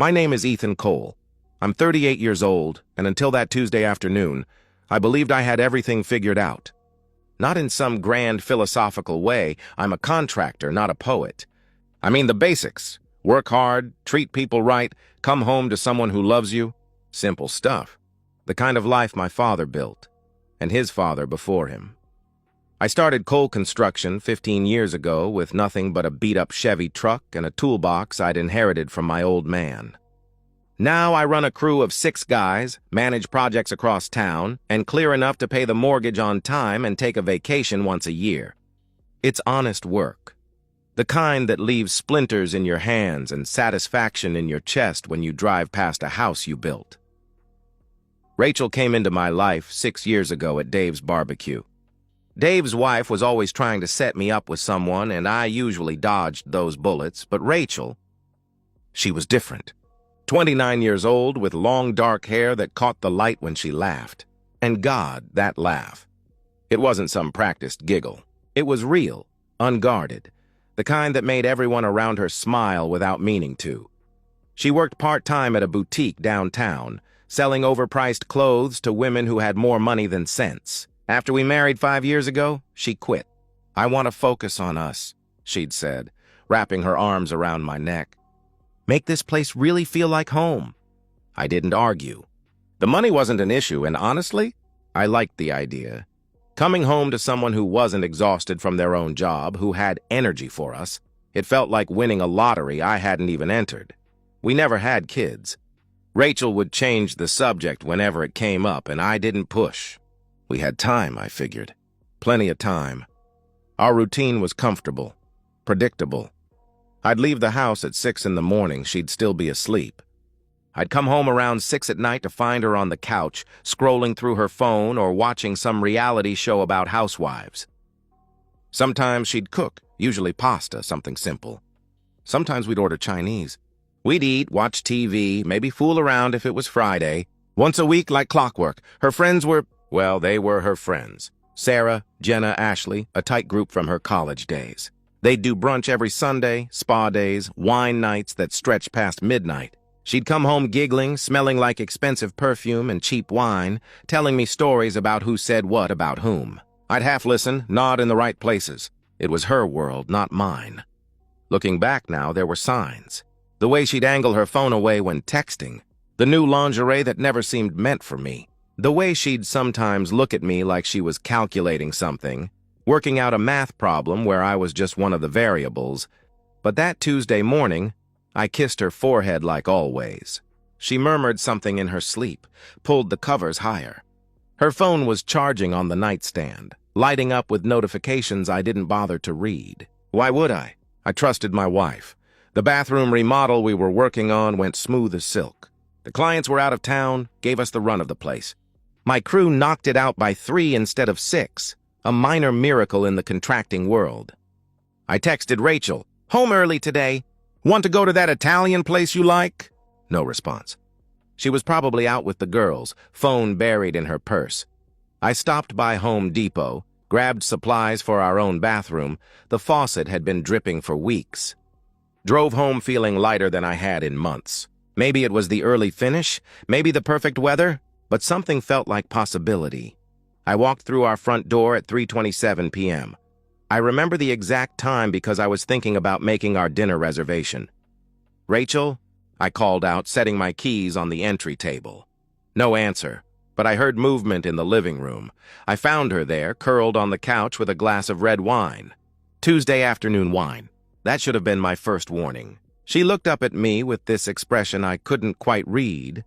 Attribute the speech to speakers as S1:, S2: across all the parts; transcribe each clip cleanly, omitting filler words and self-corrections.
S1: My name is Ethan Cole. I'm 38 years old, and until that Tuesday afternoon, I believed I had everything figured out. Not in some grand philosophical way. I'm a contractor, not a poet. I mean the basics. Work hard, treat people right, come home to someone who loves you. Simple stuff. The kind of life my father built, and his father before him. I started coal construction 15 years ago with nothing but a beat-up Chevy truck and a toolbox I'd inherited from my old man. Now I run a crew of 6 guys, manage projects across town, and clear enough to pay the mortgage on time and take a vacation once a year. It's honest work. The kind that leaves splinters in your hands and satisfaction in your chest when you drive past a house you built. Rachel came into my life 6 years ago at Dave's barbecue. Dave's wife was always trying to set me up with someone, and I usually dodged those bullets, but Rachel, she was different. 29 years old with long dark hair that caught the light when she laughed. And God, that laugh. It wasn't some practiced giggle. It was real, unguarded, the kind that made everyone around her smile without meaning to. She worked part-time at a boutique downtown, selling overpriced clothes to women who had more money than sense. After we married 5 years ago, she quit. "I want to focus on us," she'd said, wrapping her arms around my neck. "Make this place really feel like home." I didn't argue. The money wasn't an issue, and honestly, I liked the idea. Coming home to someone who wasn't exhausted from their own job, who had energy for us, it felt like winning a lottery I hadn't even entered. We never had kids. Rachel would change the subject whenever it came up, and I didn't push. We had time, I figured. Plenty of time. Our routine was comfortable, predictable. I'd leave the house at 6 in the morning, she'd still be asleep. I'd come home around 6 at night to find her on the couch, scrolling through her phone or watching some reality show about housewives. Sometimes she'd cook, usually pasta, something simple. Sometimes we'd order Chinese. We'd eat, watch TV, maybe fool around if it was Friday. Once a week, like clockwork. Her friends were, well, they were her friends. Sarah, Jenna, Ashley, a tight group from her college days. They'd do brunch every Sunday, spa days, wine nights that stretched past midnight. She'd come home giggling, smelling like expensive perfume and cheap wine, telling me stories about who said what about whom. I'd half listen, nod in the right places. It was her world, not mine. Looking back now, there were signs. The way she'd angle her phone away when texting. The new lingerie that never seemed meant for me. The way she'd sometimes look at me like she was calculating something, working out a math problem where I was just one of the variables. But that Tuesday morning, I kissed her forehead like always. She murmured something in her sleep, pulled the covers higher. Her phone was charging on the nightstand, lighting up with notifications I didn't bother to read. Why would I? I trusted my wife. The bathroom remodel we were working on went smooth as silk. The clients were out of town, gave us the run of the place. My crew knocked it out by 3 instead of 6, a minor miracle in the contracting world. I texted Rachel, "Home early today. Want to go to that Italian place you like?" No response. She was probably out with the girls, phone buried in her purse. I stopped by Home Depot, grabbed supplies for our own bathroom. The faucet had been dripping for weeks. Drove home feeling lighter than I had in months. Maybe it was the early finish, maybe the perfect weather, but something felt like possibility. I walked through our front door at 3:27 p.m. I remember the exact time because I was thinking about making our dinner reservation. "Rachel?" I called out, setting my keys on the entry table. No answer, but I heard movement in the living room. I found her there, curled on the couch with a glass of red wine. Tuesday afternoon wine. That should have been my first warning. She looked up at me with this expression I couldn't quite read,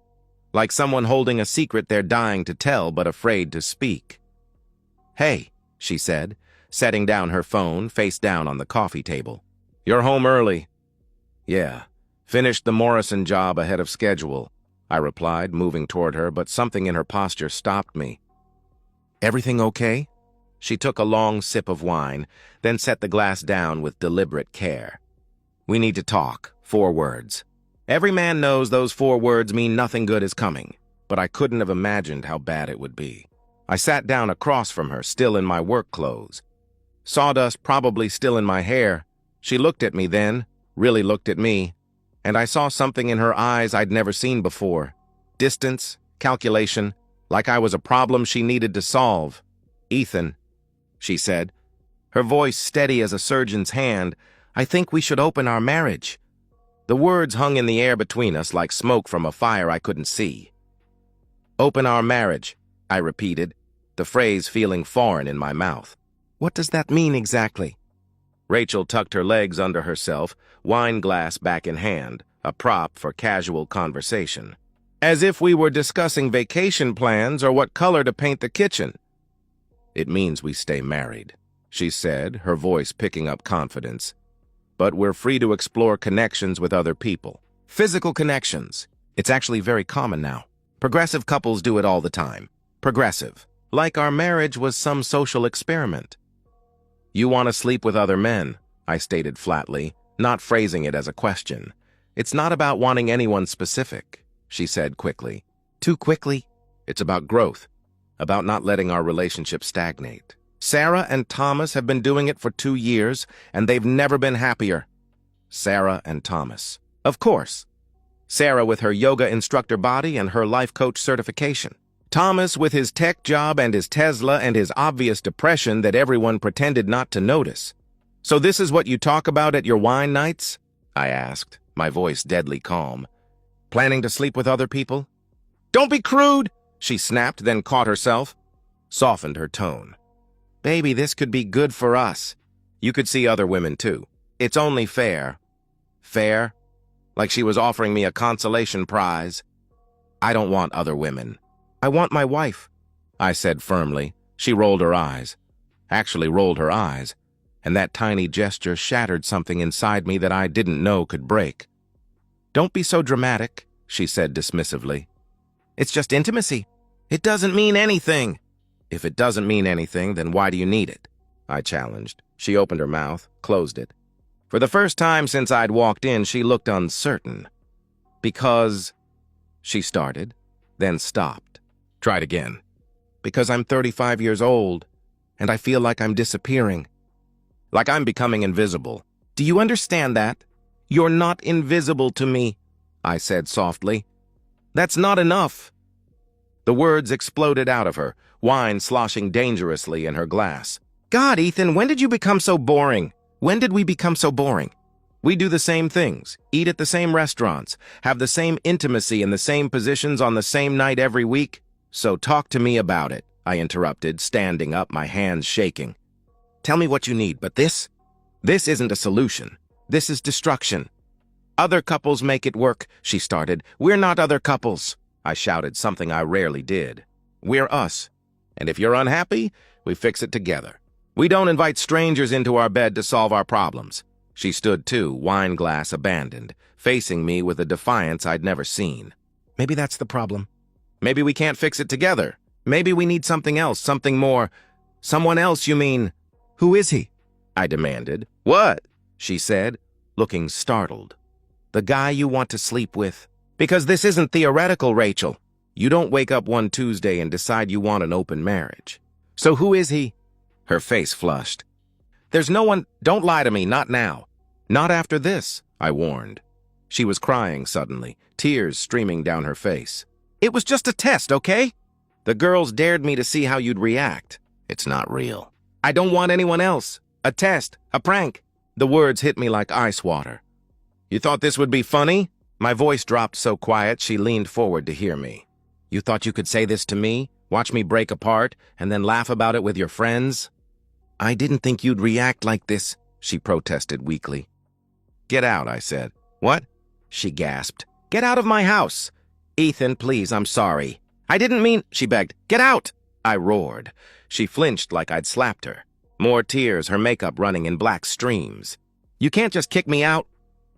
S1: like someone holding a secret they're dying to tell but afraid to speak. "Hey," she said, setting down her phone, face down on the coffee table. "You're home early." "Yeah, finished the Morrison job ahead of schedule," I replied, moving toward her, but something in her posture stopped me. "Everything okay?" She took a long sip of wine, then set the glass down with deliberate care. "We need to talk. 4 words. Every man knows those 4 words mean nothing good is coming, but I couldn't have imagined how bad it would be." I sat down across from her, still in my work clothes. Sawdust probably still in my hair. She looked at me then, really looked at me. and I saw something in her eyes I'd never seen before. Distance, calculation, like I was a problem she needed to solve. "Ethan," she said, her voice steady as a surgeon's hand, "I think we should open our marriage." The words hung in the air between us like smoke from a fire I couldn't see. "Open our marriage," I repeated, the phrase feeling foreign in my mouth. "What does that mean exactly?" Rachel tucked her legs under herself, wine glass back in hand, a prop for casual conversation. "As if we were discussing vacation plans or what color to paint the kitchen." "It means we stay married," she said, her voice picking up confidence. "But we're free to explore connections with other people. Physical connections. It's actually very common now. Progressive couples do it all the time. Progressive. Like our marriage was some social experiment." "You want to sleep with other men," I stated flatly, not phrasing it as a question. "It's not about wanting anyone specific," she said quickly. "Too quickly?" "It's about growth, about not letting our relationship stagnate. Sarah and Thomas have been doing it for 2 years, and they've never been happier." Sarah and Thomas. Of course. Sarah with her yoga instructor body and her life coach certification. Thomas with his tech job and his Tesla and his obvious depression that everyone pretended not to notice. "So this is what you talk about at your wine nights?" I asked, my voice deadly calm. "Planning to sleep with other people?" "Don't be crude," she snapped, then caught herself, softened her tone. "Baby, this could be good for us. You could see other women too. It's only fair." Fair? Like she was offering me a consolation prize. "I don't want other women. I want my wife," I said firmly. She rolled her eyes. Actually rolled her eyes, and that tiny gesture shattered something inside me that I didn't know could break. "Don't be so dramatic," she said dismissively. "It's just intimacy. It doesn't mean anything." "If it doesn't mean anything, then why do you need it?" I challenged. She opened her mouth, closed it. For the first time since I'd walked in, she looked uncertain. "Because," she started, then stopped. Tried again. "Because I'm 35 years old, and I feel like I'm disappearing. Like I'm becoming invisible. Do you understand that? You're not invisible to me," I said softly. "That's not enough." The words exploded out of her, wine sloshing dangerously in her glass. "God, Ethan, when did you become so boring? When did we become so boring? We do the same things, eat at the same restaurants, have the same intimacy in the same positions on the same night every week. So talk to me about it," I interrupted, standing up, my hands shaking. "Tell me what you need, but this isn't a solution. This is destruction." "Other couples make it work," she started. "We're not other couples," I shouted, something I rarely did. "We're us. And if you're unhappy, we fix it together. We don't invite strangers into our bed to solve our problems." She stood too, wine glass abandoned, facing me with a defiance I'd never seen. "Maybe that's the problem. Maybe we can't fix it together. Maybe we need something else, something more." "Someone else, you mean? Who is he?" I demanded. "What?" she said, looking startled. "The guy you want to sleep with. Because this isn't theoretical, Rachel. You don't wake up one Tuesday and decide you want an open marriage. So who is he?" Her face flushed. "There's no one—" "Don't lie to me, not now. Not after this," I warned. She was crying suddenly, tears streaming down her face. "It was just a test, okay? The girls dared me to see how you'd react. It's not real. I don't want anyone else. A test, a prank." The words hit me like ice water. "You thought this would be funny?" My voice dropped so quiet she leaned forward to hear me. "You thought you could say this to me, watch me break apart, and then laugh about it with your friends?" "I didn't think you'd react like this," she protested weakly. "Get out," I said. "What?" she gasped. "Get out of my house." "Ethan, please, I'm sorry. I didn't mean—" she begged. "Get out!" I roared. She flinched like I'd slapped her. More tears, her makeup running in black streams. "You can't just kick me out.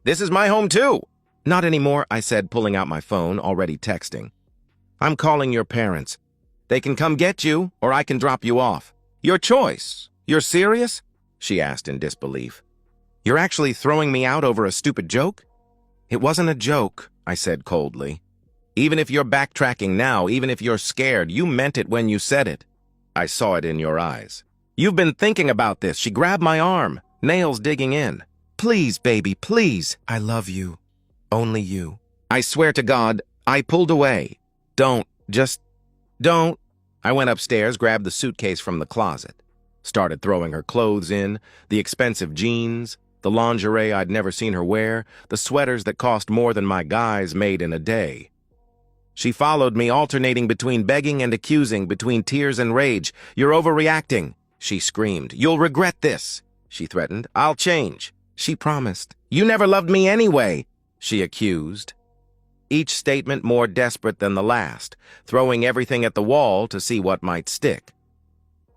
S1: This is my home too." "Not anymore," I said, pulling out my phone, already texting. "I'm calling your parents. They can come get you, or I can drop you off. Your choice. You're serious?" she asked in disbelief. "You're actually throwing me out over a stupid joke?" "It wasn't a joke," I said coldly. "Even if you're backtracking now, even if you're scared, you meant it when you said it. I saw it in your eyes. You've been thinking about this." She grabbed my arm, nails digging in. "Please, baby, please. I love you." Only you. I swear to God, I pulled away. Don't. I went upstairs, grabbed the suitcase from the closet, started throwing her clothes in, the expensive jeans, the lingerie I'd never seen her wear, the sweaters that cost more than my guys made in a day. She followed me, alternating between begging and accusing, between tears and rage. "You're overreacting," she screamed. "You'll regret this," she threatened. "I'll change," she promised. "You never loved me anyway," she accused. Each statement more desperate than the last, throwing everything at the wall to see what might stick.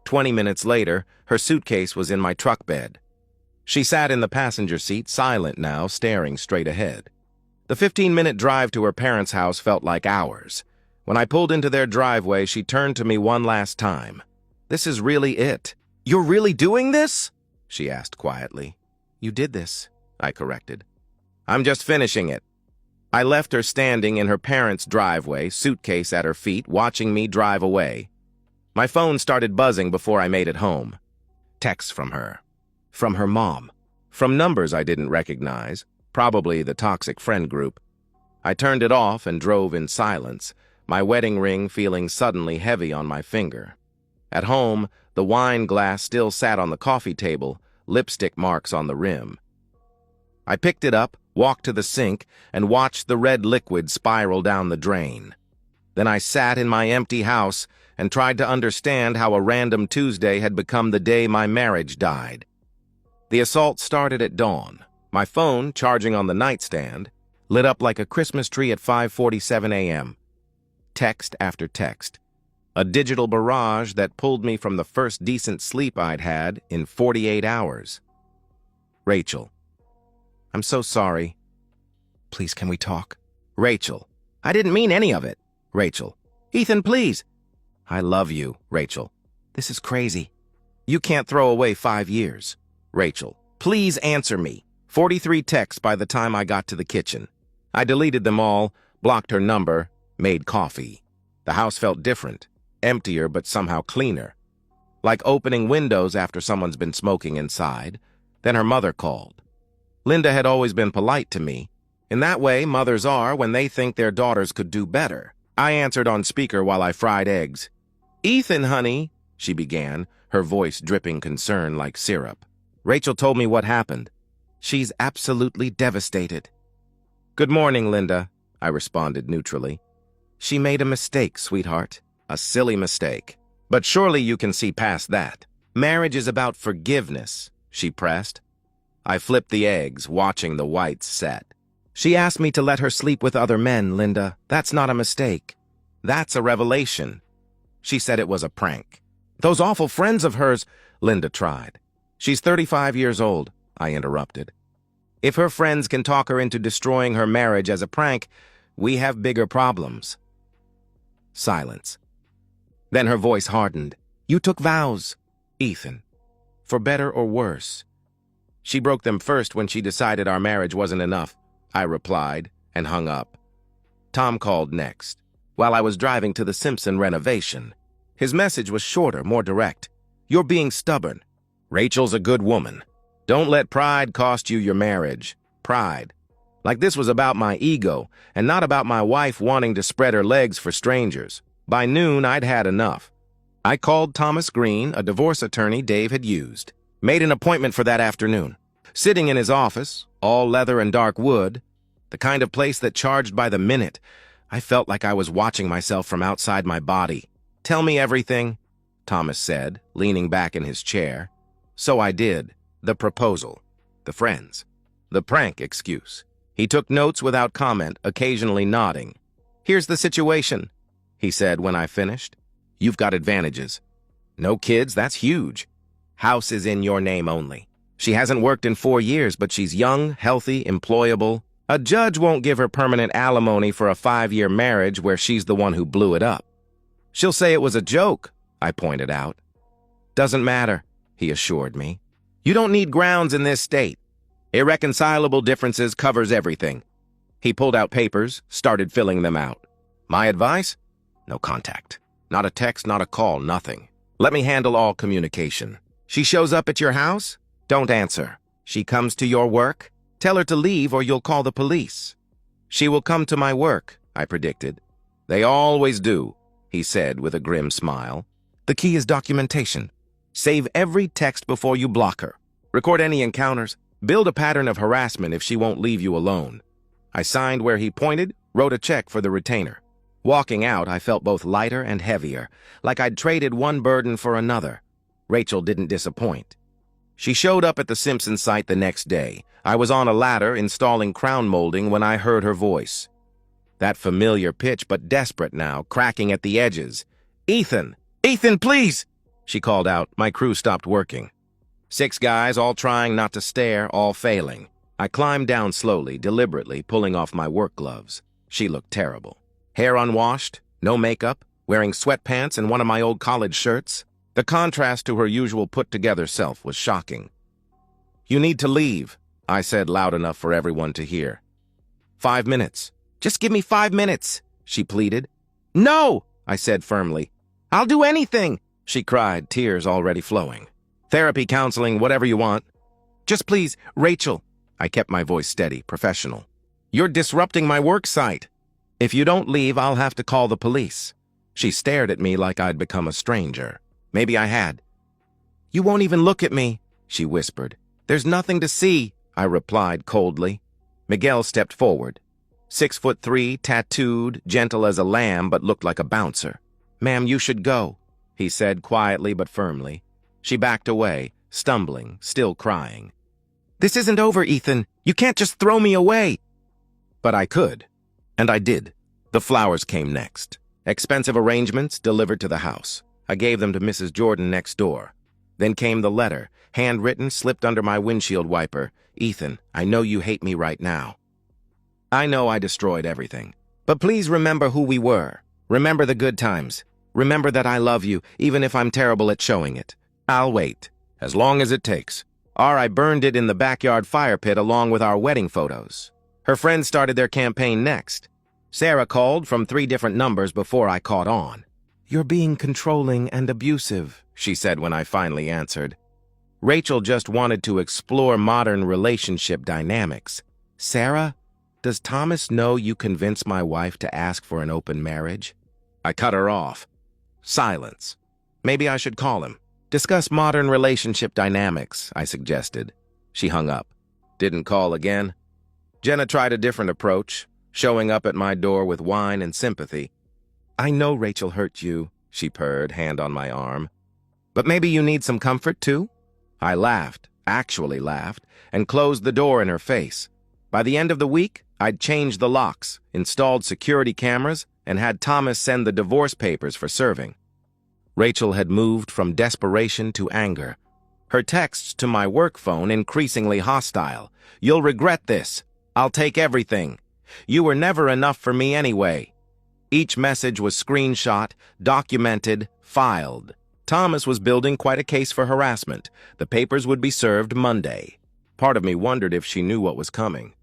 S1: 20 minutes later, her suitcase was in my truck bed. She sat in the passenger seat, silent now, staring straight ahead. The 15-minute drive to her parents' house felt like hours. When I pulled into their driveway, she turned to me one last time. "This is really it." "You're really doing this?" she asked quietly. "You did this," I corrected. "I'm just finishing it." I left her standing in her parents' driveway, suitcase at her feet, watching me drive away. My phone started buzzing before I made it home. Texts from her. From her mom. From numbers I didn't recognize, probably the toxic friend group. I turned it off and drove in silence, my wedding ring feeling suddenly heavy on my finger. At home, the wine glass still sat on the coffee table, lipstick marks on the rim. I picked it up, walked to the sink, and watched the red liquid spiral down the drain. Then I sat in my empty house and tried to understand how a random Tuesday had become the day my marriage died. The assault started at dawn. My phone, charging on the nightstand, lit up like a Christmas tree at 5:47 a.m. Text after text. A digital barrage that pulled me from the first decent sleep I'd had in 48 hours. Rachel. "I'm so sorry. Please, can we talk?" Rachel. "I didn't mean any of it." Rachel. "Ethan, please." "I love you." Rachel. "This is crazy. You can't throw away 5 years." Rachel. "Please answer me." 43 texts by the time I got to the kitchen. I deleted them all, blocked her number, made coffee. The house felt different, emptier but somehow cleaner. Like opening windows after someone's been smoking inside. Then her mother called. Linda had always been polite to me. In that way, mothers are when they think their daughters could do better. I answered on speaker while I fried eggs. "Ethan, honey," she began, her voice dripping concern like syrup. Rachel told me what happened. "She's absolutely devastated." "Good morning, Linda," I responded neutrally. "She made a mistake, sweetheart. A silly mistake. But surely you can see past that. Marriage is about forgiveness," she pressed. I flipped the eggs, watching the whites set. "She asked me to let her sleep with other men, Linda. That's not a mistake. That's a revelation." She said it was a prank. "Those awful friends of hers," Linda tried. "She's 35 years old," I interrupted. "If her friends can talk her into destroying her marriage as a prank, we have bigger problems." Silence. Then her voice hardened. "You took vows, Ethan. For better or worse." "She broke them first when she decided our marriage wasn't enough," I replied, and hung up. Tom called next, while I was driving to the Simpson renovation. His message was shorter, more direct. "You're being stubborn. Rachel's a good woman. Don't let pride cost you your marriage." Pride. Like this was about my ego, and not about my wife wanting to spread her legs for strangers. By noon, I'd had enough. I called Thomas Green, a divorce attorney Dave had used. Made an appointment for that afternoon. Sitting in his office, all leather and dark wood, the kind of place that charged by the minute, I felt like I was watching myself from outside my body. "Tell me everything," Thomas said, leaning back in his chair. So I did. The proposal. The friends. The prank excuse. He took notes without comment, occasionally nodding. "Here's the situation," he said when I finished. "You've got advantages. No kids, that's huge. House is in your name only. She hasn't worked in 4 years, but she's young, healthy, employable. A judge won't give her permanent alimony for a 5-year marriage where she's the one who blew it up. She'll say it was a joke," I pointed out. "Doesn't matter," he assured me. "You don't need grounds in this state. Irreconcilable differences covers everything." He pulled out papers, started filling them out. "My advice? No contact. Not a text, not a call, nothing. Let me handle all communication. She shows up at your house? Don't answer. She comes to your work? Tell her to leave or you'll call the police. She will come to my work, I predicted. They always do, he said with a grim smile. The key is documentation. Save every text before you block her. Record any encounters. Build a pattern of harassment if she won't leave you alone. I signed where he pointed, wrote a check for the retainer. Walking out, I felt both lighter and heavier, like I'd traded one burden for another. Rachel didn't disappoint. She showed up at the Simpson site the next day. I was on a ladder installing crown molding when I heard her voice. That familiar pitch, but desperate now, cracking at the edges. "Ethan! Ethan, please!" she called out. My crew stopped working. 6 guys, all trying not to stare, all failing. I climbed down slowly, deliberately, pulling off my work gloves. She looked terrible. Hair unwashed, no makeup, wearing sweatpants and one of my old college shirts. The contrast to her usual put-together self was shocking. "You need to leave," I said loud enough for everyone to hear. 5 minutes. "Just give me 5 minutes," she pleaded. "No," I said firmly. "I'll do anything," she cried, tears already flowing. "Therapy, counseling, whatever you want." "Just please, Rachel." I kept my voice steady, professional. "You're disrupting my work site. If you don't leave, I'll have to call the police." She stared at me like I'd become a stranger. Maybe I had. "You won't even look at me," she whispered. "There's nothing to see," I replied coldly. Miguel stepped forward. 6'3", tattooed, gentle as a lamb, but looked like a bouncer. "Ma'am, you should go," he said quietly but firmly. She backed away, stumbling, still crying. "This isn't over, Ethan. You can't just throw me away." But I could. And I did. The flowers came next. Expensive arrangements delivered to the house. I gave them to Mrs. Jordan next door. Then came the letter, handwritten, slipped under my windshield wiper. "Ethan, I know you hate me right now. I know I destroyed everything. But please remember who we were. Remember the good times. Remember that I love you, even if I'm terrible at showing it. I'll wait, as long as it takes." Or I burned it in the backyard fire pit along with our wedding photos. Her friends started their campaign next. Sarah called from 3 different numbers before I caught on. "You're being controlling and abusive," she said when I finally answered. Rachel just wanted to explore modern relationship dynamics. "Sarah, does Thomas know you convinced my wife to ask for an open marriage?" I cut her off. Silence. Maybe I should call him. "Discuss modern relationship dynamics," I suggested. She hung up. Didn't call again. Jenna tried a different approach, showing up at my door with wine and sympathy. "I know Rachel hurt you," she purred, hand on my arm. "But maybe you need some comfort, too?" I laughed, actually laughed, and closed the door in her face. By the end of the week, I'd changed the locks, installed security cameras, and had Thomas send the divorce papers for serving. Rachel had moved from desperation to anger. Her texts to my work phone increasingly hostile. "You'll regret this. I'll take everything. You were never enough for me anyway." Each message was screenshot, documented, filed. Thomas was building quite a case for harassment. The papers would be served Monday. Part of me wondered if she knew what was coming.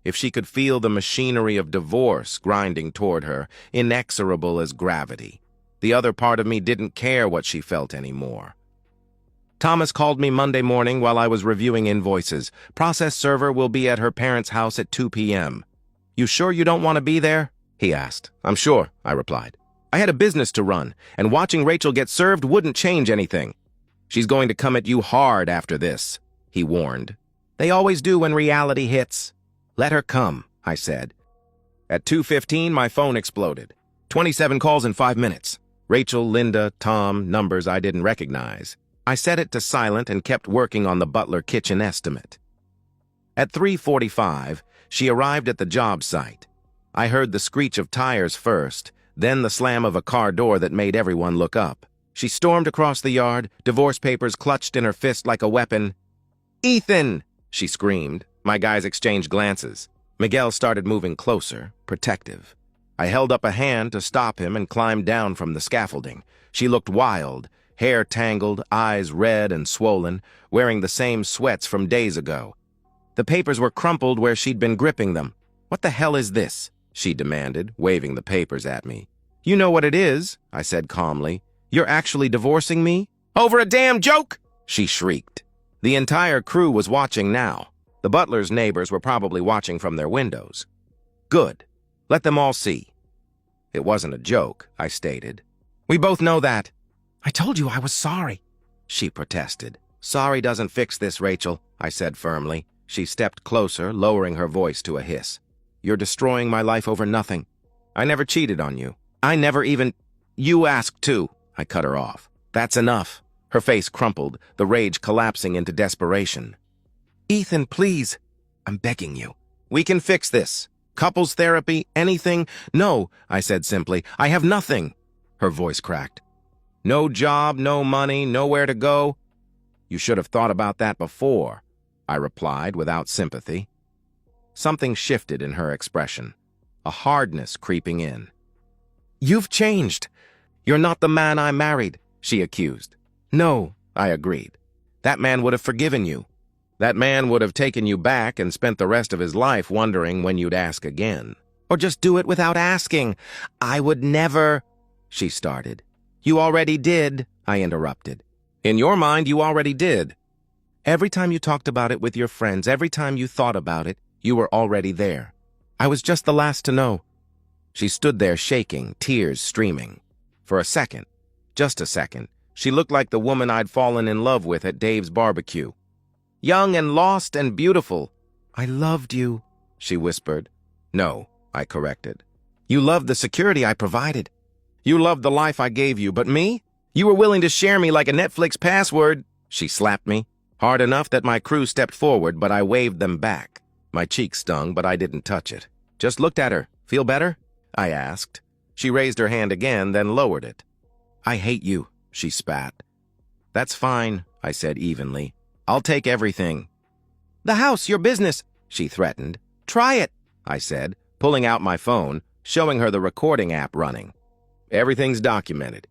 S1: If she could feel the machinery of divorce grinding toward her, inexorable as gravity. The other part of me didn't care what she felt anymore. Thomas called me Monday morning while I was reviewing invoices. "Process server will be at her parents' house at 2 p.m. "You sure you don't want to be there?" he asked. "I'm sure," I replied. "I had a business to run, and watching Rachel get served wouldn't change anything." "She's going to come at you hard after this," he warned. "They always do when reality hits." "Let her come," I said. At 2:15, my phone exploded. 27 calls in 5 minutes. Rachel, Linda, Tom, numbers I didn't recognize. I set it to silent and kept working on the Butler kitchen estimate. At 3:45, she arrived at the job site. I heard the screech of tires first, then the slam of a car door that made everyone look up. She stormed across the yard, divorce papers clutched in her fist like a weapon. "Ethan!" she screamed. My guys exchanged glances. Miguel started moving closer, protective. I held up a hand to stop him and climbed down from the scaffolding. She looked wild, hair tangled, eyes red and swollen, wearing the same sweats from days ago. The papers were crumpled where she'd been gripping them. "What the hell is this?" she demanded, waving the papers at me. "You know what it is," I said calmly. "You're actually divorcing me?" "Over a damn joke!" she shrieked. The entire crew was watching now. The Butler's neighbors were probably watching from their windows. Good. Let them all see. It wasn't a joke, I stated. We both know that. I told you I was sorry, she protested. Sorry doesn't fix this, Rachel, I said firmly. She stepped closer, lowering her voice to a hiss. You're destroying my life over nothing. I never cheated on you. I never even... You asked too. I cut her off. That's enough. Her face crumpled, the rage collapsing into desperation. Ethan, please. I'm begging you. We can fix this. Couples therapy, anything? No, I said simply. I have nothing. Her voice cracked. No job, no money, nowhere to go. You should have thought about that before, I replied without sympathy. Something shifted in her expression, a hardness creeping in. You've changed. You're not the man I married, she accused. No, I agreed. That man would have forgiven you. That man would have taken you back and spent the rest of his life wondering when you'd ask again. Or just do it without asking. I would never, she started. You already did, I interrupted. In your mind, you already did. Every time you talked about it with your friends, every time you thought about it, you were already there. I was just the last to know. She stood there shaking, tears streaming. For a second, just a second, she looked like the woman I'd fallen in love with at Dave's barbecue. Young and lost and beautiful. I loved you, she whispered. No, I corrected. You loved the security I provided. You loved the life I gave you, but me? You were willing to share me like a Netflix password. She slapped me, hard enough that my crew stepped forward, but I waved them back. My cheek stung, but I didn't touch it. Just looked at her. Feel better? I asked. She raised her hand again, then lowered it. I hate you, she spat. That's fine, I said evenly. I'll take everything. The house, your business, she threatened. Try it, I said, pulling out my phone, showing her the recording app running. Everything's documented.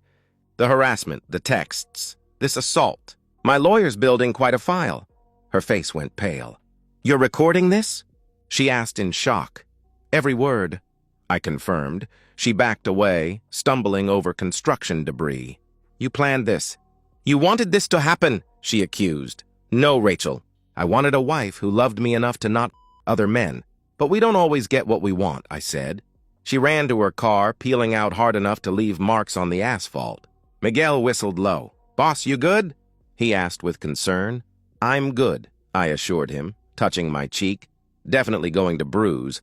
S1: The harassment, the texts, this assault. My lawyer's building quite a file. Her face went pale. You're recording this? She asked in shock. Every word, I confirmed. She backed away, stumbling over construction debris. You planned this. You wanted this to happen, she accused. No, Rachel. I wanted a wife who loved me enough to not other men. But we don't always get what we want, I said. She ran to her car, peeling out hard enough to leave marks on the asphalt. Miguel whistled low. Boss, you good? He asked with concern. I'm good, I assured him, touching my cheek. Definitely going to bruise.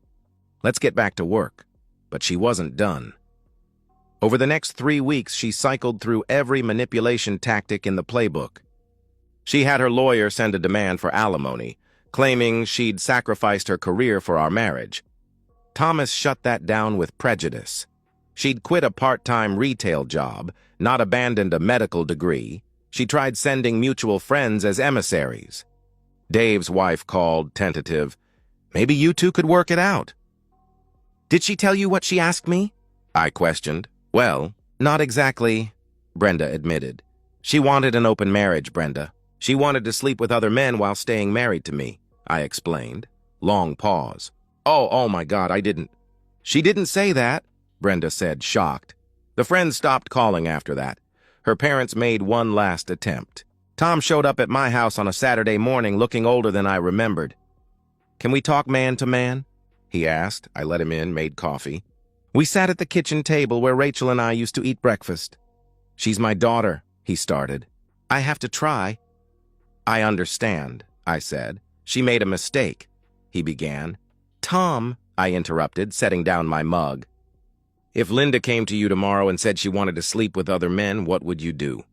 S1: Let's get back to work. But she wasn't done. Over the next 3 weeks, she cycled through every manipulation tactic in the playbook. She had her lawyer send a demand for alimony, claiming she'd sacrificed her career for our marriage. Thomas shut that down with prejudice. She'd quit a part-time retail job, not abandoned a medical degree. She tried sending mutual friends as emissaries. Dave's wife called, tentative. Maybe you two could work it out. Did she tell you what she asked me? I questioned. Well, not exactly, Brenda admitted. She wanted an open marriage, Brenda. She wanted to sleep with other men while staying married to me, I explained. Long pause. Oh my God, I didn't. She didn't say that, Brenda said, shocked. The friends stopped calling after that. Her parents made one last attempt. Tom showed up at my house on a Saturday morning looking older than I remembered. Can we talk man to man? He asked. I let him in, made coffee. We sat at the kitchen table where Rachel and I used to eat breakfast. She's my daughter, he started. I have to try. I understand, I said. She made a mistake, he began. Tom, I interrupted, setting down my mug. If Linda came to you tomorrow and said she wanted to sleep with other men, what would you do?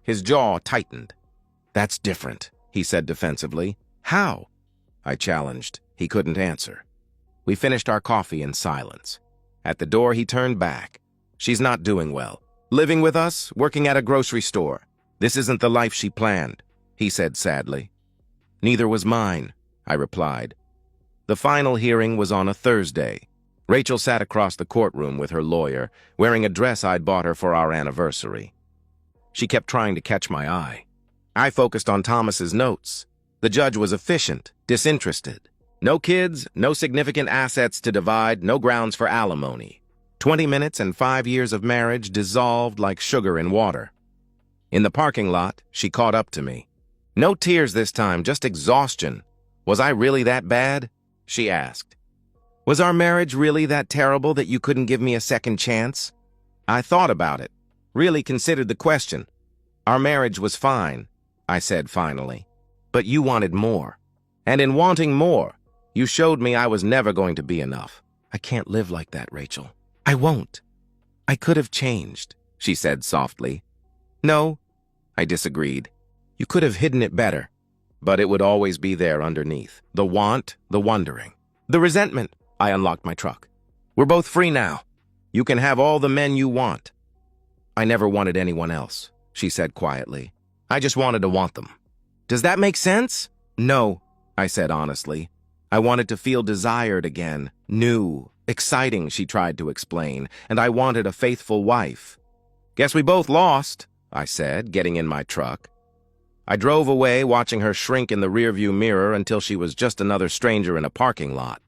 S1: His jaw tightened. That's different, he said defensively. How? I challenged. He couldn't answer. We finished our coffee in silence. At the door, he turned back. She's not doing well. Living with us, working at a grocery store. This isn't the life she planned, he said sadly. Neither was mine, I replied. The final hearing was on a Thursday. Rachel sat across the courtroom with her lawyer, wearing a dress I'd bought her for our anniversary. She kept trying to catch my eye. I focused on Thomas's notes. The judge was efficient, disinterested. No kids, no significant assets to divide, no grounds for alimony. 20 minutes and 5 years of marriage dissolved like sugar in water. In the parking lot, she caught up to me. No tears this time, just exhaustion. Was I really that bad? She asked. Was our marriage really that terrible that you couldn't give me a second chance? I thought about it, really considered the question. Our marriage was fine, I said finally. But you wanted more. And in wanting more, you showed me I was never going to be enough. I can't live like that, Rachel. I won't. I could have changed, she said softly. No, I disagreed. You could have hidden it better, but it would always be there underneath. The want, the wondering, the resentment. I unlocked my truck. We're both free now. You can have all the men you want. I never wanted anyone else, she said quietly. I just wanted to want them. Does that make sense? No, I said honestly. I wanted to feel desired again, new, exciting, she tried to explain, and I wanted a faithful wife. Guess we both lost, I said, getting in my truck. I drove away, watching her shrink in the rearview mirror until she was just another stranger in a parking lot.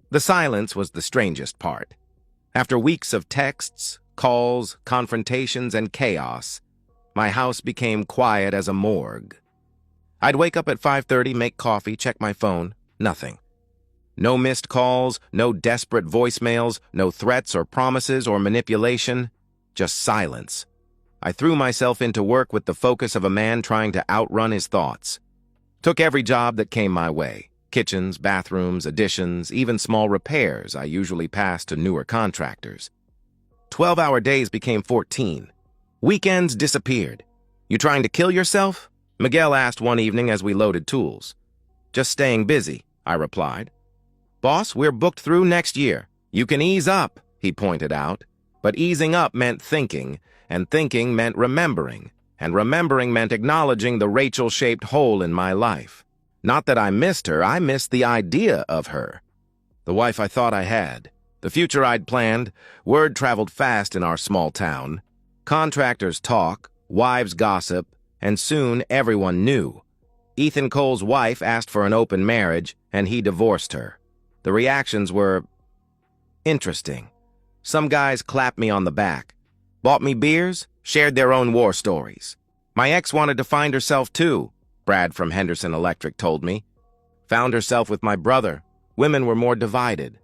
S1: The silence was the strangest part. After weeks of texts, calls, confrontations, and chaos, my house became quiet as a morgue. I'd wake up at 5:30, make coffee, check my phone. Nothing. No missed calls, no desperate voicemails, no threats or promises or manipulation, just silence. I threw myself into work with the focus of a man trying to outrun his thoughts. Took every job that came my way. Kitchens, bathrooms, additions, even small repairs I usually passed to newer contractors. 12-hour days became 14. Weekends disappeared. You trying to kill yourself? Miguel asked one evening as we loaded tools. Just staying busy, I replied. Boss, we're booked through next year. You can ease up, he pointed out. But easing up meant thinking, and thinking meant remembering, and remembering meant acknowledging the Rachel-shaped hole in my life. Not that I missed her, I missed the idea of her. The wife I thought I had, the future I'd planned. Word traveled fast in our small town. Contractors talk, wives gossip, and soon everyone knew. Ethan Cole's wife asked for an open marriage, and he divorced her. The reactions were interesting. Some guys clapped me on the back, bought me beers, shared their own war stories. My ex wanted to find herself too, Brad from Henderson Electric told me. Found herself with my brother. Women were more divided.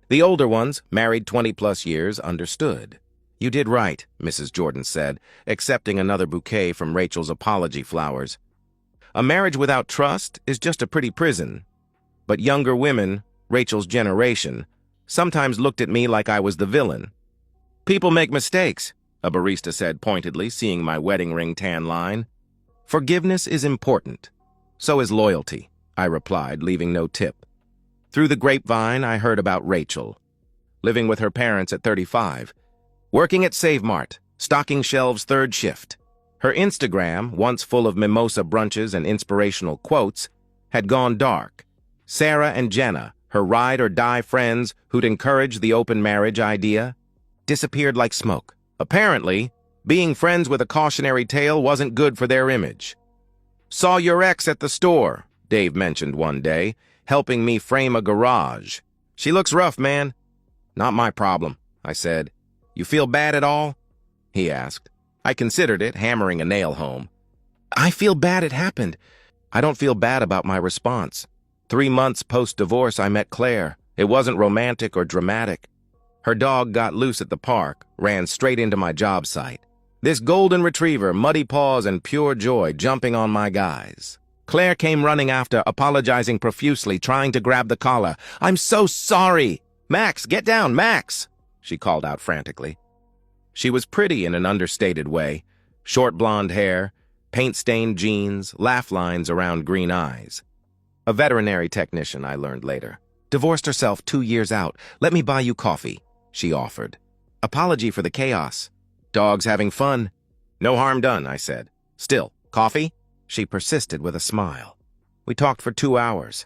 S1: The older ones, married 20-plus years, understood. You did right, Mrs. Jordan said, accepting another bouquet from Rachel's apology flowers. A marriage without trust is just a pretty prison. But younger women, Rachel's generation, sometimes looked at me like I was the villain. People make mistakes, a barista said pointedly, seeing my wedding ring tan line. Forgiveness is important. So is loyalty, I replied, leaving no tip. Through the grapevine, I heard about Rachel. Living with her parents at 35. Working at Save Mart, stocking shelves third shift. Her Instagram, once full of mimosa brunches and inspirational quotes, had gone dark. Sarah and Jenna, her ride-or-die friends who'd encouraged the open marriage idea, disappeared like smoke. Apparently, being friends with a cautionary tale wasn't good for their image. Saw your ex at the store, Dave mentioned one day, helping me frame a garage. She looks rough, man. Not my problem, I said. You feel bad at all? He asked. I considered it, hammering a nail home. I feel bad it happened. I don't feel bad about my response. 3 months post-divorce, I met Claire. It wasn't romantic or dramatic. Her dog got loose at the park, ran straight into my job site. This golden retriever, muddy paws and pure joy, jumping on my guys. Claire came running after, apologizing profusely, trying to grab the collar. I'm so sorry! Max, get down, Max! She called out frantically. She was pretty in an understated way. Short blonde hair, paint-stained jeans, laugh lines around green eyes. A veterinary technician, I learned later. Divorced herself 2 years out. Let me buy you coffee, she offered. Apology for the chaos. Dogs having fun. No harm done, I said. Still, coffee? She persisted with a smile. We talked for 2 hours.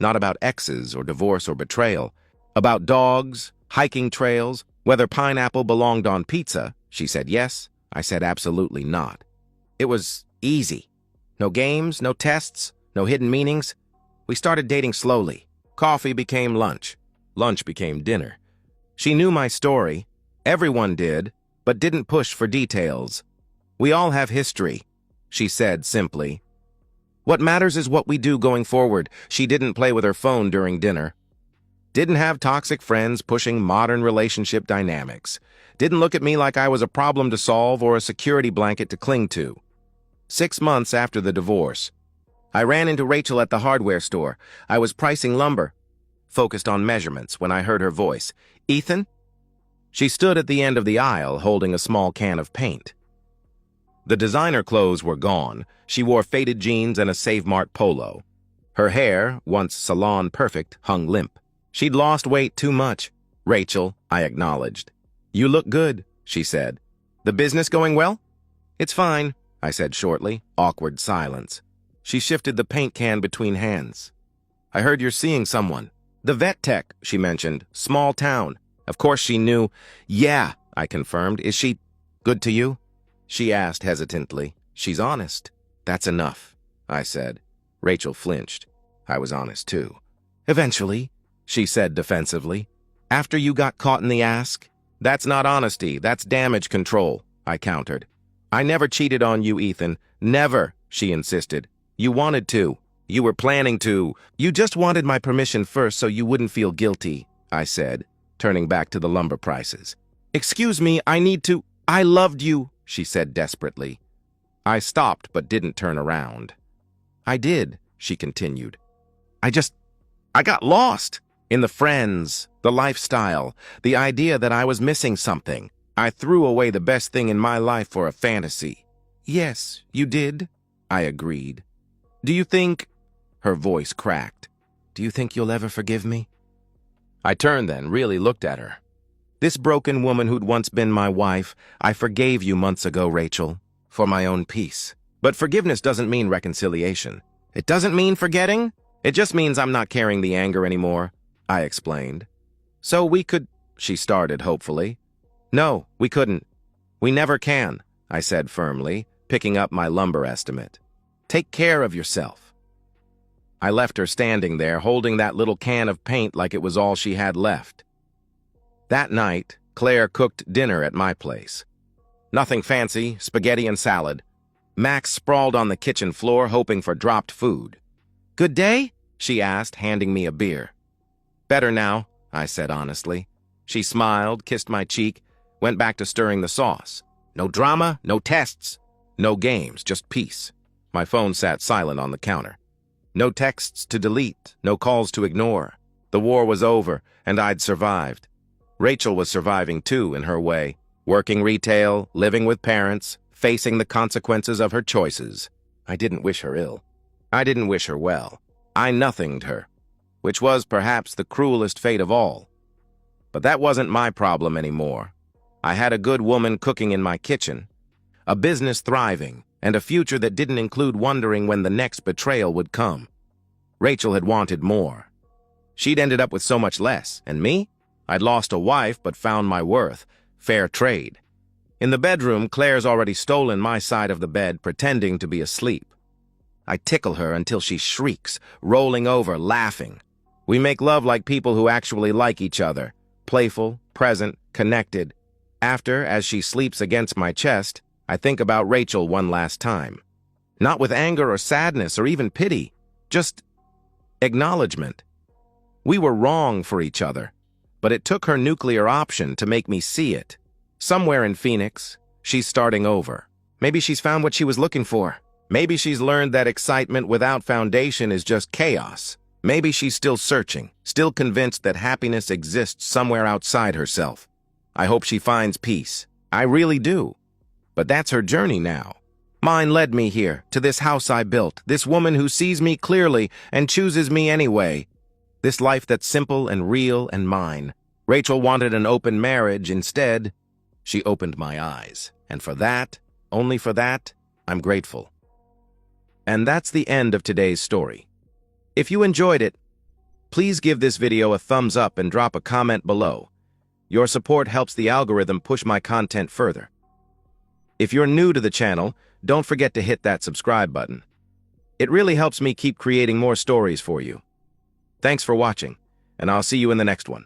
S1: Not about exes or divorce or betrayal. About dogs, hiking trails, whether pineapple belonged on pizza. She said yes. I said absolutely not. It was easy. No games, no tests, no hidden meanings. We started dating slowly. Coffee became lunch. Lunch became dinner. She knew my story. Everyone did, but didn't push for details. We all have history, she said simply. What matters is what we do going forward. She didn't play with her phone during dinner. Didn't have toxic friends pushing modern relationship dynamics. Didn't look at me like I was a problem to solve or a security blanket to cling to. 6 months after the divorce, I ran into Rachel at the hardware store. I was pricing lumber, focused on measurements, when I heard her voice. "Ethan?" She stood at the end of the aisle holding a small can of paint. The designer clothes were gone. She wore faded jeans and a Save Mart polo. Her hair, once salon perfect, hung limp. She'd lost weight too much. "Rachel," I acknowledged. "You look good," she said. "The business going well?" "It's fine," I said shortly. Awkward silence. She shifted the paint can between hands. "I heard you're seeing someone." "The vet tech," she mentioned. "Small town." Of course she knew. "Yeah," I confirmed. "Is she good to you?" She asked hesitantly. "She's honest." "That's enough," I said. Rachel flinched. I was honest too. "Eventually," she said defensively. "After you got caught in the ask?" "That's not honesty, that's damage control," I countered. "I never cheated on you, Ethan. Never," she insisted. "You wanted to. You were planning to. You just wanted my permission first so you wouldn't feel guilty," I said, turning back to the lumber prices. "Excuse me, I need to—" "I loved you," she said desperately. I stopped but didn't turn around. "I did," she continued. I got lost in the friends, the lifestyle, the idea that I was missing something. I threw away the best thing in my life for a fantasy." "Yes, you did," I agreed. "Do you think—" Her voice cracked. "Do you think you'll ever forgive me?" I turned then, really looked at her. "This broken woman who'd once been my wife, I forgave you months ago, Rachel, for my own peace. But forgiveness doesn't mean reconciliation. It doesn't mean forgetting. It just means I'm not carrying the anger anymore," I explained. "So we could—" she started hopefully. "No, we couldn't. We never can," I said firmly, picking up my lumber estimate. "Take care of yourself." I left her standing there, holding that little can of paint like it was all she had left. That night, Claire cooked dinner at my place. Nothing fancy, spaghetti and salad. Max sprawled on the kitchen floor, hoping for dropped food. "Good day?" she asked, handing me a beer. "Better now," I said honestly. She smiled, kissed my cheek, went back to stirring the sauce. No drama, no tests, no games, just peace. My phone sat silent on the counter. No texts to delete, no calls to ignore. The war was over, and I'd survived. Rachel was surviving too, in her way. Working retail, living with parents, facing the consequences of her choices. I didn't wish her ill. I didn't wish her well. I nothinged her, which was perhaps the cruelest fate of all. But that wasn't my problem anymore. I had a good woman cooking in my kitchen, a business thriving, and a future that didn't include wondering when the next betrayal would come. Rachel had wanted more. She'd ended up with so much less, and me? I'd lost a wife but found my worth. Fair trade. In the bedroom, Claire's already stolen my side of the bed, pretending to be asleep. I tickle her until she shrieks, rolling over, laughing. We make love like people who actually like each other, playful, present, connected. After, as she sleeps against my chest, I think about Rachel one last time. Not with anger or sadness or even pity, just acknowledgement. We were wrong for each other, but it took her nuclear option to make me see it. Somewhere in Phoenix, she's starting over. Maybe she's found what she was looking for. Maybe she's learned that excitement without foundation is just chaos. Maybe she's still searching, still convinced that happiness exists somewhere outside herself. I hope she finds peace. I really do. But that's her journey now. Mine led me here, to this house I built, this woman who sees me clearly and chooses me anyway. This life that's simple and real and mine. Rachel wanted an open marriage. Instead, she opened my eyes. And for that, only for that, I'm grateful. And that's the end of today's story. If you enjoyed it, please give this video a thumbs up and drop a comment below. Your support helps the algorithm push my content further. If you're new to the channel, don't forget to hit that subscribe button. It really helps me keep creating more stories for you. Thanks for watching, and I'll see you in the next one.